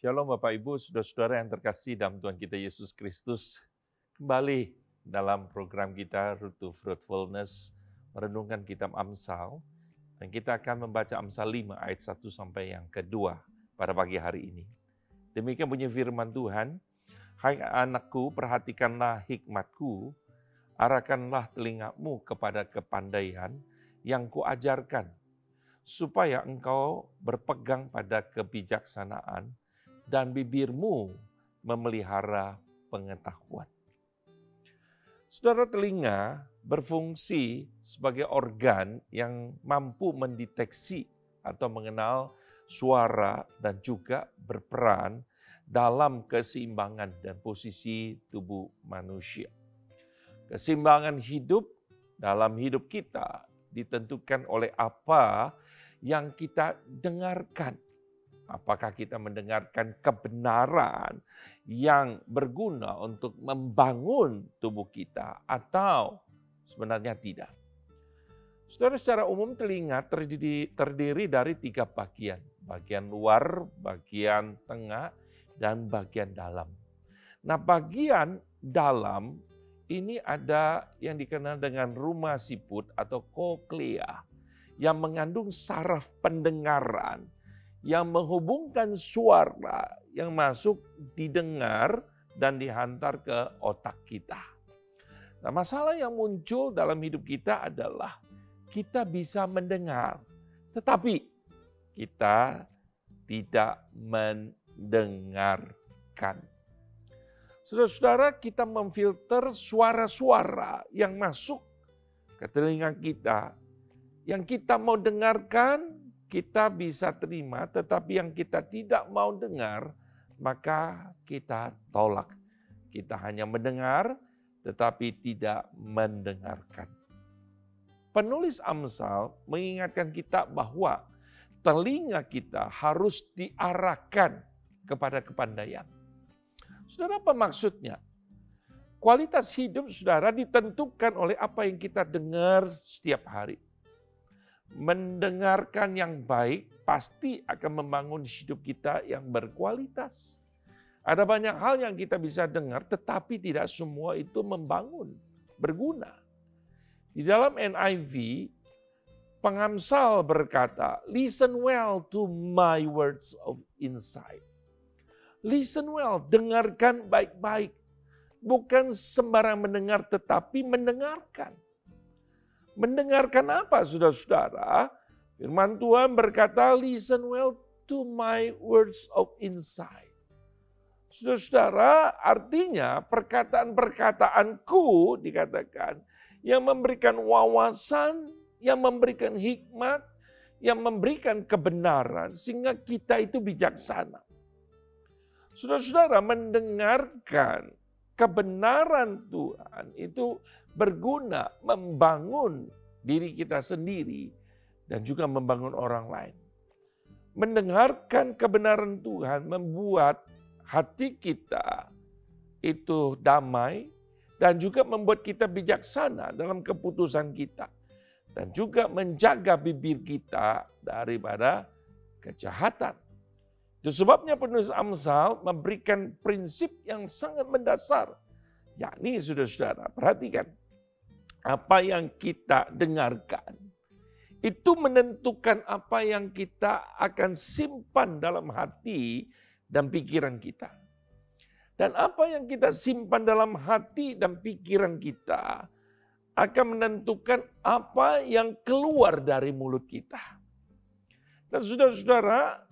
Shalom Bapak Ibu, saudara-saudara yang terkasih dalam Tuhan kita Yesus Kristus. Kembali dalam program kita Root to Fruitfulness, merenungkan kitab Amsal. Dan kita akan membaca Amsal 5 ayat 1 sampai yang kedua pada pagi hari ini. Demikian bunyi firman Tuhan, "Hai anakku, perhatikanlah hikmatku, arahkanlah telingamu kepada kepandaian yang kuajarkan, supaya engkau berpegang pada kebijaksanaan dan bibirmu memelihara pengetahuan." Saudara, telinga berfungsi sebagai organ yang mampu mendeteksi atau mengenal suara dan juga berperan dalam keseimbangan dan posisi tubuh manusia. Keseimbangan hidup dalam hidup kita ditentukan oleh apa yang kita dengarkan. Apakah kita mendengarkan kebenaran yang berguna untuk membangun tubuh kita atau sebenarnya tidak. Saudara, secara umum telinga terdiri dari 3 bagian. Bagian luar, bagian tengah, dan bagian dalam. Nah, bagian dalam ini ada yang dikenal dengan rumah siput atau koklea yang mengandung saraf pendengaran yang menghubungkan suara yang masuk didengar dan dihantar ke otak kita. Nah, masalah yang muncul dalam hidup kita adalah kita bisa mendengar, tetapi kita tidak mendengarkan. Saudara-saudara, kita memfilter suara-suara yang masuk ke telinga kita. Yang kita mau dengarkan, kita bisa terima, tetapi yang kita tidak mau dengar, maka kita tolak. Kita hanya mendengar, tetapi tidak mendengarkan. Penulis Amsal mengingatkan kita bahwa telinga kita harus diarahkan kepada kepandaian. Saudara, apa maksudnya? Kualitas hidup saudara ditentukan oleh apa yang kita dengar setiap hari. Mendengarkan yang baik pasti akan membangun hidup kita yang berkualitas. Ada banyak hal yang kita bisa dengar, tetapi tidak semua itu membangun, berguna. Di dalam NIV, pengamsal berkata, "Listen well to my words of insight." Listen well, dengarkan baik-baik. Bukan sembarang mendengar, tetapi mendengarkan. Mendengarkan apa, saudara-saudara? Firman Tuhan berkata, "Listen well to my words of insight." Saudara-saudara, artinya perkataan-perkataanku dikatakan yang memberikan wawasan, yang memberikan hikmat, yang memberikan kebenaran sehingga kita itu bijaksana. Saudara-saudara, mendengarkan kebenaran Tuhan itu berguna membangun diri kita sendiri dan juga membangun orang lain. Mendengarkan kebenaran Tuhan membuat hati kita itu damai dan juga membuat kita bijaksana dalam keputusan kita. Dan juga menjaga bibir kita daripada kejahatan. Itu sebabnya penulis Amsal memberikan prinsip yang sangat mendasar. Yakni, saudara-saudara, perhatikan. Apa yang kita dengarkan, itu menentukan apa yang kita akan simpan dalam hati dan pikiran kita. Dan apa yang kita simpan dalam hati dan pikiran kita akan menentukan apa yang keluar dari mulut kita. Dan saudara-saudara,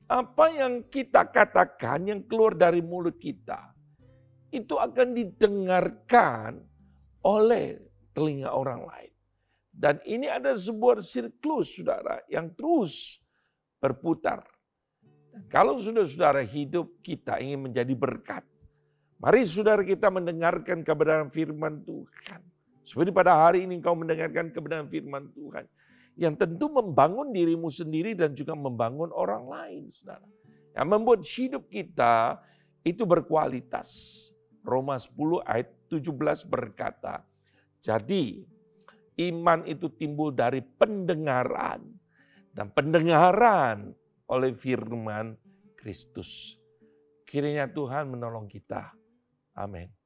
apa yang kita katakan yang keluar dari mulut kita, itu akan didengarkan oleh telinga orang lain. Dan ini ada sebuah siklus, saudara, yang terus berputar. Dan kalau saudara-saudara hidup kita ingin menjadi berkat, mari saudara kita mendengarkan kebenaran firman Tuhan. Seperti pada hari ini kau mendengarkan kebenaran firman Tuhan. Yang tentu membangun dirimu sendiri dan juga membangun orang lain, saudara. Yang membuat hidup kita itu berkualitas. Roma 10 ayat 17 berkata, "Jadi iman itu timbul dari pendengaran dan pendengaran oleh firman Kristus." Kiranya Tuhan menolong kita. Amin.